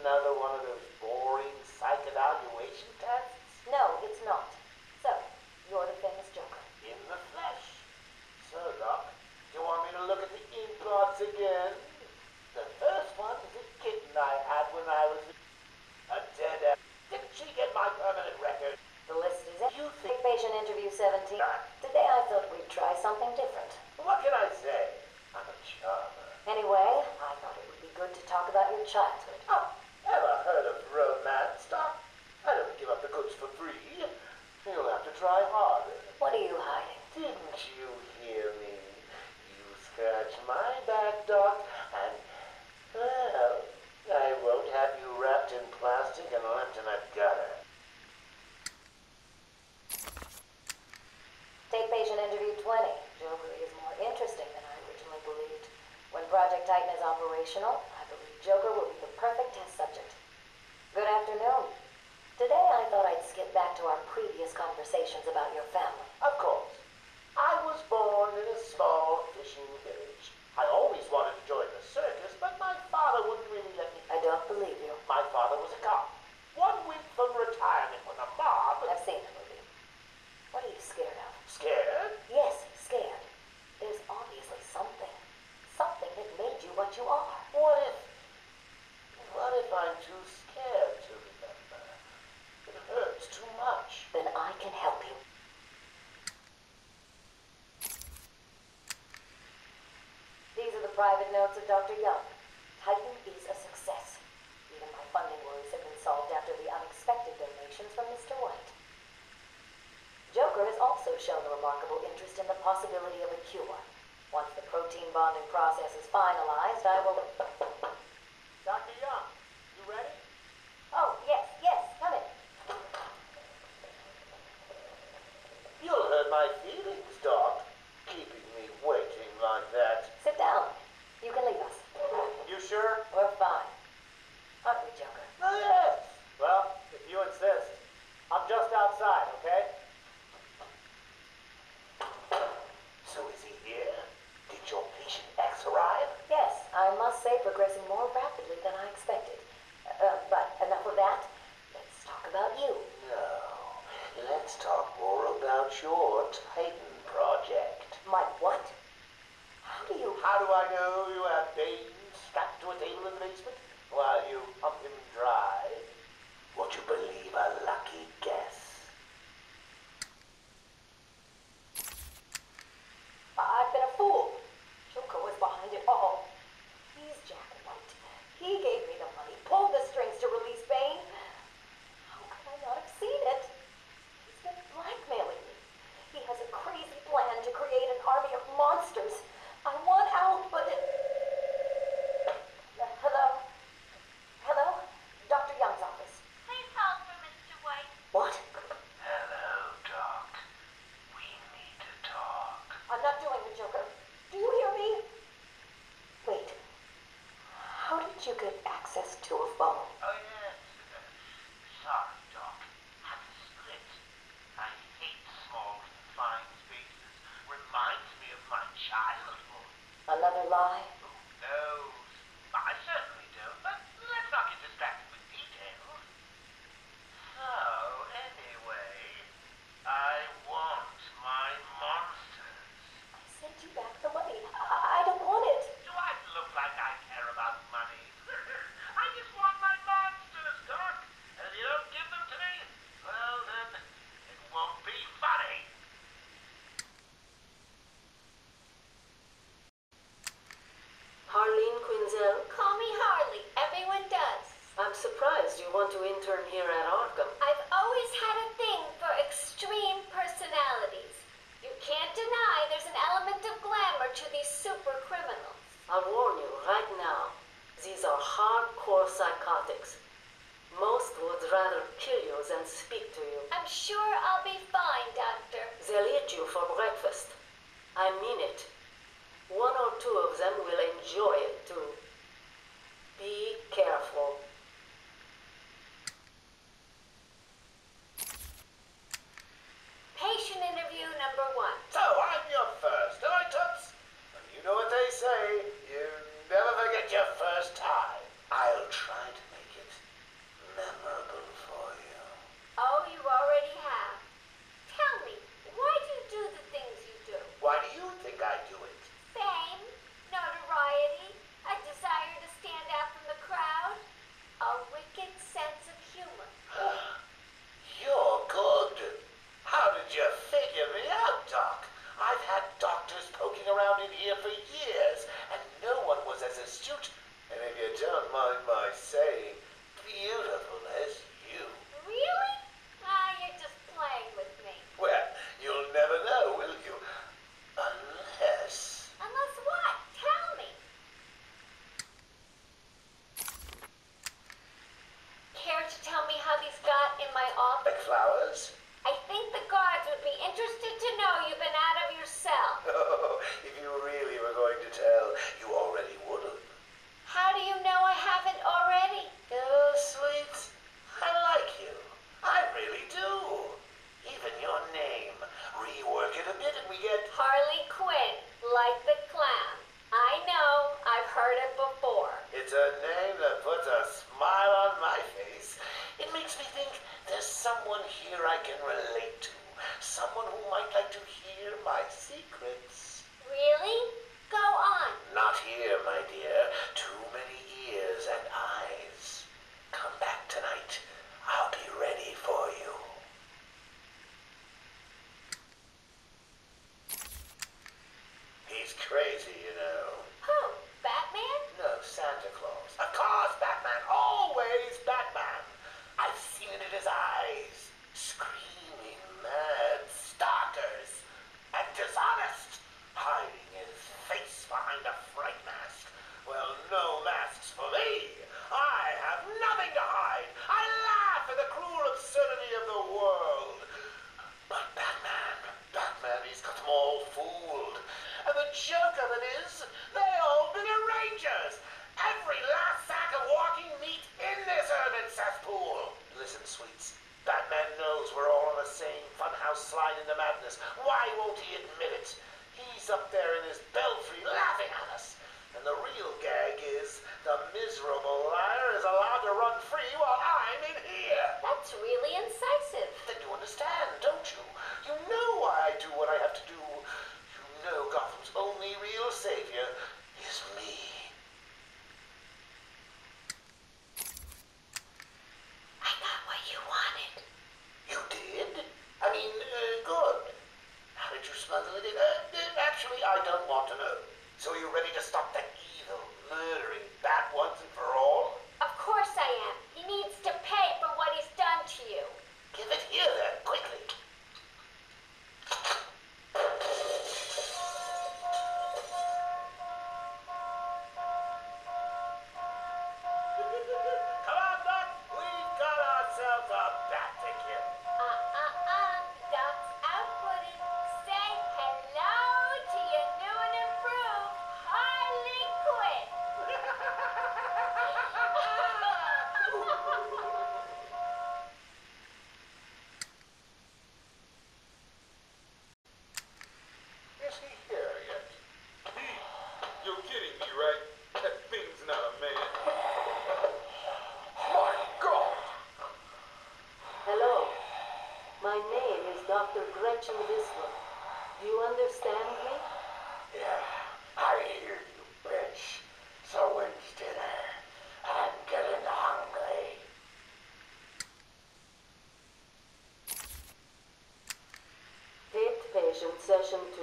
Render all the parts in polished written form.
another one of those boring psych evaluation tests? No, it's not. So, you're the famous Joker. In the flesh. So, Doc, do you want me to look at the ink blots again? The first one is a kitten I had when I was a dead end. Didn't she get my permanent record? The list is in. You think... Patient interview 17. Today I thought we'd try something different. What can I say? I'm a charmer. Anyway, I thought it would be good to talk about your childhood. Oh, ever heard of romance, Doc? I don't give up the goods for free. You'll have to try harder. What are you hiding? Didn't you hear me? You scratch my back, Doc, and, well, I won't have you wrapped in plastic and left in a gutter. Take patient interview 20. Joker is more interesting than I originally believed. When Project Titan is operational, I believe Joker will be the perfect test subject. Good afternoon. Today I thought I'd skip back to our previous conversations about your family. Of course. I was born in a small fishing village. I always wanted to join the circus, but my father wouldn't really let me. I don't believe you. My father was a cop. 1 week from retirement when the mob... I've seen the movie. What are you scared of? Scared? Yes, scared. There's obviously something. Something that made you what you are. What if I'm too scared to remember? It hurts too much. Then I can help you. These are the private notes of Dr. Young. Titan is a success. Even my funding worries have been solved after the unexpected donations from Mr. White. Joker has also shown a remarkable interest in the possibility of a cure. Once the protein bonding process is finalized, I will... Dr. Young, you ready? Oh, yes, come in. You'll hurt my feelings, Doc, keeping me waiting like that. Sit down. You can leave us. You sure? We're fine. Aren't we, Joker? Oh, yes. Well, if you insist. I'm just outside, okay? So is he here? Did your patient X arrive? Yes, I must say progressing more rapidly than I expected. But enough of that. Let's talk about you. No. Let's talk more about your Titan project. My what? How do I know you have Bane strapped to a table in the basement while you pump him dry? Would you believe a lucky guess? I've been a fool. Joker was behind it all. He's Jack White. He gave me the money, pulled the strings to release Bane. How could I not have seen it? He's been blackmailing me. He has a crazy plan to create an army of monsters. I want out, but... Hello? Hello? Dr. Young's office. Please hold for Mr. White. What? Hello, Doc. We need to talk. I'm not doing it, Joker. Do you hear me? Wait. How did you get access to a phone? Oh, yes. Sorry, Doc. Had to split. I hate small, confined spaces. Reminds me of my childhood. Another lie? Who knows? I certainly don't, but let's not get distracted with details. So, anyway, I want my monsters. I sent you back the money. I don't want it. Do I look like I care about money? I just want my monsters, Doc. And if you don't give them to me, well then, it won't be funny. Harleen Quinzel, Call me Harley. Everyone does. I'm surprised you want to intern here at Arkham. I've always had a thing for extreme personalities. You can't deny there's an element of glamour to these super criminals. I'll warn you right now, these are hardcore psychotics. Most would rather kill you than speak to you. I'm sure I'll be fine, Doctor. They'll eat you for breakfast. I mean it. 1 or 2 of them will enjoy it too. Be careful. Patient interview number 1. So, I'm your first, am I, Toots? And you know what they say, you never forget your first time. I'll try to make it tropic flowers. I think the guards would be interested to know you've been out of your cell. Oh, if you really were going to tell, you already would have. How do you know I haven't already? Oh, sweet, I like you. I really do. Even your name. Rework it a bit and we get... Harley Quinn, like the clown. I know, I've heard it before. It's a name that puts a smile on my face. It makes me think there's someone here I can relate to. Someone who might like to hear my secrets. Really? Go on. Not here, my dear. Too many ears and eyes. Come back tonight. I'll be ready for you. He's crazy, you know. Who? Batman? No, Santa Claus. Of course, Batman. Always Batman. I've seen it in his eyes. Screaming mad stalkers. And dishonest. Hiding his face behind a fright mask. Well, no masks for me. I have nothing to hide. I laugh at the cruel absurdity of the world. But Batman, he's got them all fooled. And the joke of it is, they all been arrangers. Every last sack of walking meat in this urban cesspool. Listen, sweets, Batman knows we're all on the same funhouse slide into madness. Why won't he admit it? He's up there in his belfry laughing at us. And the real gag is, the miserable liar is allowed to run free while I'm in here. That's really incisive. Then you understand, don't you? You know why I do what I have to do. You know Gotham's only real savior is me. I got what you wanted. You did? I mean, good. How did you smuggle it in? Actually, I don't want to know. So you ready to stop that evil, murdering bat once and for all? Of course I am. He needs to pay for what he's done to you. Give it here then, quickly. Come on, Doc. We've got ourselves a bat to kill. Doc's outputting. Say hello to your new and improved Harley Quinn. Is he here yet? You're kidding me, right? That thing's not a man. My God! Hello. My name is Dr. Gretchen Whistler. Do you understand me? Yeah, I hear you, bitch. So when's dinner? I'm getting hungry. Taped patient session 2.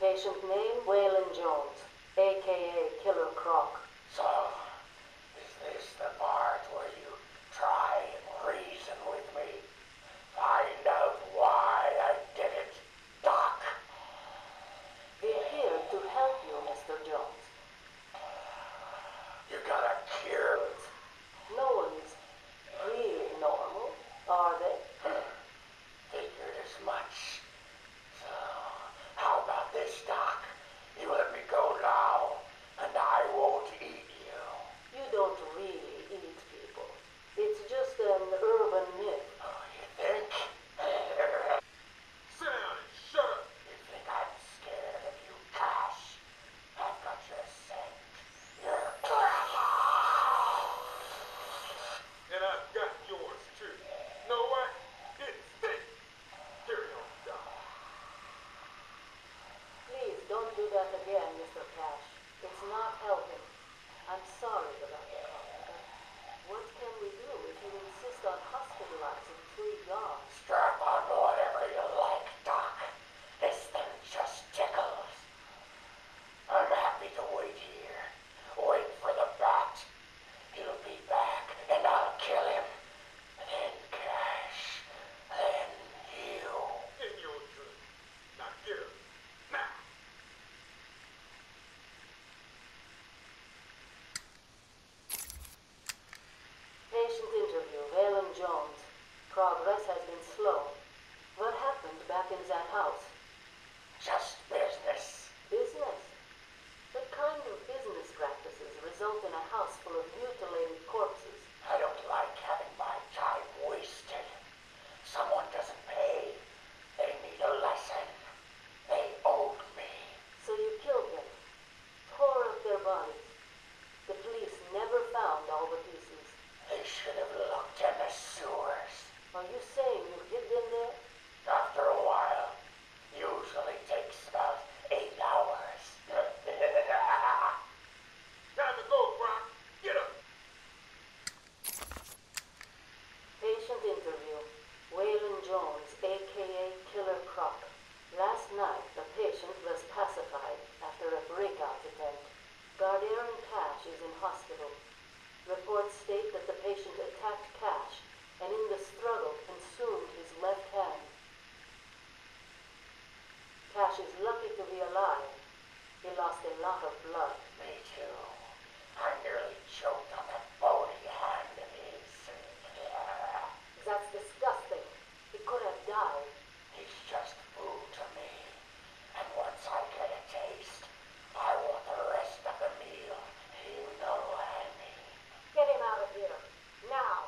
Patient name Waylon Jones, a.k.a. Killer Croc. So, is this the part where you try and reason with me? Find out why I did it, Doc. We're here to help you, Mr. Jones. You got a cure? No one's really normal, are they? Figured as much. So, how about this, Doc? You let me go now, and I won't eat you. You don't really eat people. It's just an urban myth. Oh, you think? Sit down and shut up. You think I'm scared of you, Cash? I've got your scent. You're And I've got yours too. Know what? It stinks. Carry on, Doc. Please don't do that again, Mr. Cash. It's not helping. I'm sorry about that, but what can we do if you insist on hospitalizing 3 dogs? strap on whatever you like, Doc. This thing just tickles. I'm happy to wait here. Wait for the bat. He'll be back, and I'll kill him. Then Cash. Then you. In your drink. Now get up. Now. Patient interview, Waylon Jones. Progress has been slow. What happened back in that house? Just business. Business? What kind of business practices result in a house full of mutilated corpses? I don't like having my time wasted. Someone doesn't pay. They need a lesson. They owed me. So you killed them, tore up their bodies. The police never found all the pieces. They should have looked in the sewers. Are you saying you hid them there? After a while. Usually takes about 8 hours. Time to go, Brock. Get up. Patient interview. Waylon Jones, a.k.a. Killer Croc. Last night, the patient was pacified after a breakout attempt. Aaron Cash is in hospital. Reports state that the patient attacked Cash and in the struggle consumed his left hand. Cash is lucky to be alive. He lost a lot of blood. Me too. I nearly choked on that bony hand of his. That's disgusting. He could have died. He's just food to me. And once I get a taste, I want the rest of the meal. You know what I mean. Get him out of here. Now.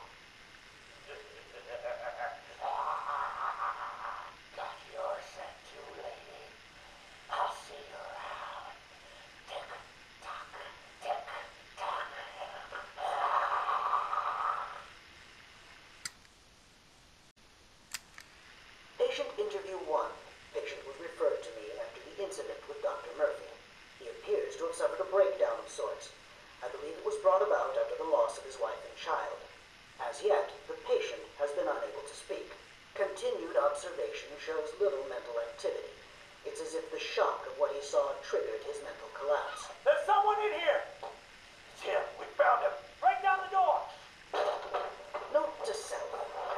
Got your scent too, lady. I'll see you around. Tick tock, tick tock. Patient interview 1. Patient was referred to me after the incident with Dr. Murphy. He appears to have suffered a breakdown of sorts. I believe it was brought about after the loss of his wife and child. As yet, the patient has been unable to speak. Continued observation shows little mental activity. It's as if the shock of what he saw triggered his mental collapse. There's someone in here! It's him. We found him. Break down the door! Note to self,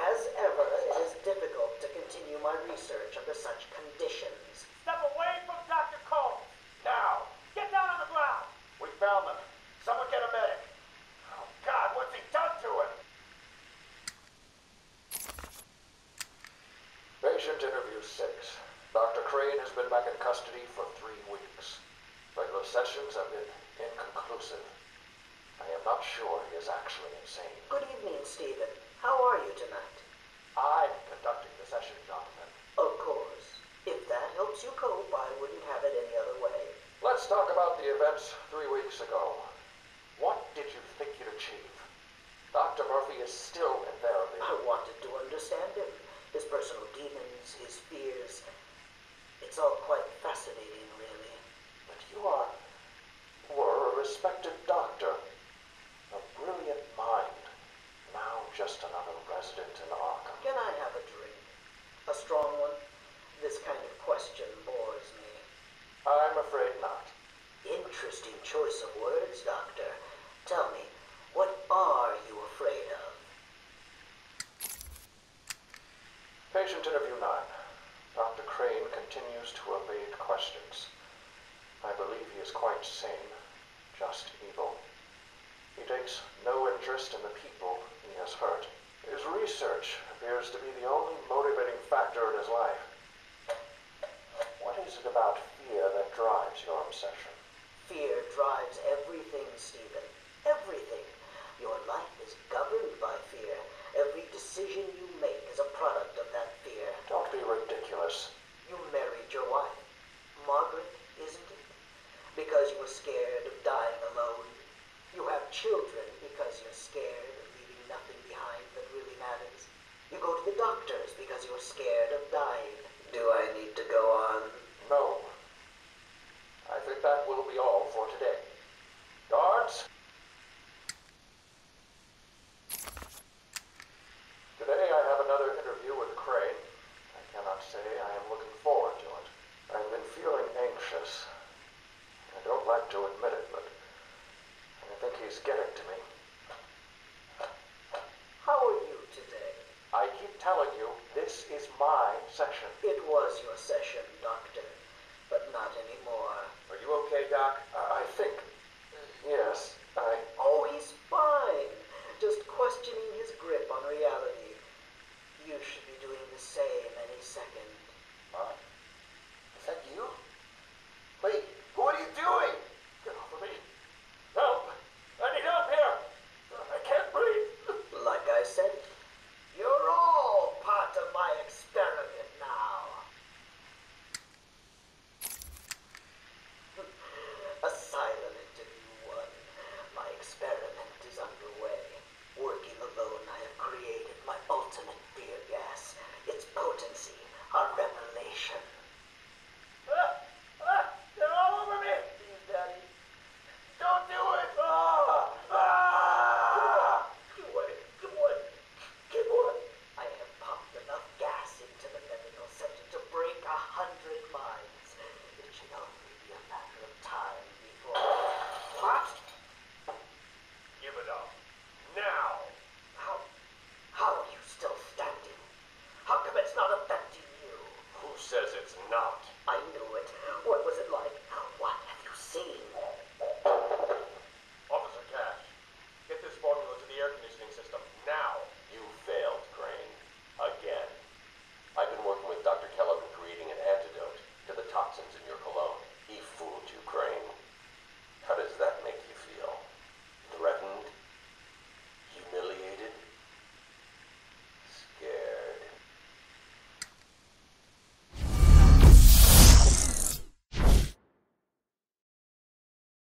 as ever, it is difficult to continue my research under such conditions. Step away from Dr. Combs. Now. Get down on the ground. We found them. Someone get a medic. Oh, God, what's he done to him? Patient interview 6. Dr. Crane has been back in custody for 3 weeks. Regular sessions have been inconclusive. I am not sure he is actually insane. Good evening, Stephen. How are you tonight? I'm conducting the session, Jonathan. Of course. If that helps you cope, I wouldn't have it any other way. Let's talk about the events 3 weeks ago. What did you think you'd achieve? Dr. Murphy is still in therapy. I wanted to understand him. His personal demons, his fears. It's all quite fascinating, really. But you were a respected doctor. A brilliant mind. Now just another resident in Arkham. Can I have a drink? A strong one? This kind of question bores me. I'm afraid not. Interesting choice of words, Doctor. Tell me, what are you afraid of? Patient interview 9. Dr. Crane continues to evade questions. I believe he is quite sane, just evil. He takes no interest in the people he has hurt. His research appears to be the only motivating factor in his life. What is it about fear that drives your obsession? Fear drives everything, Stephen. Everything. Your life is governed by fear. Every decision you make is a product of that fear. Don't be ridiculous. You married your wife. Margaret, isn't it? Because you were scared of dying alone. You have children because you're scared of leaving nothing behind that really matters. You go to the doctors because you're scared of dying. Do I need to go on? No. I think that will be all for today. Guards? Today I have another interview with Crane. I cannot say I am looking forward to it. I've been feeling anxious. I don't like to admit it, but I think he's getting to me. How are you today? I keep telling you, this is my session. It was your session.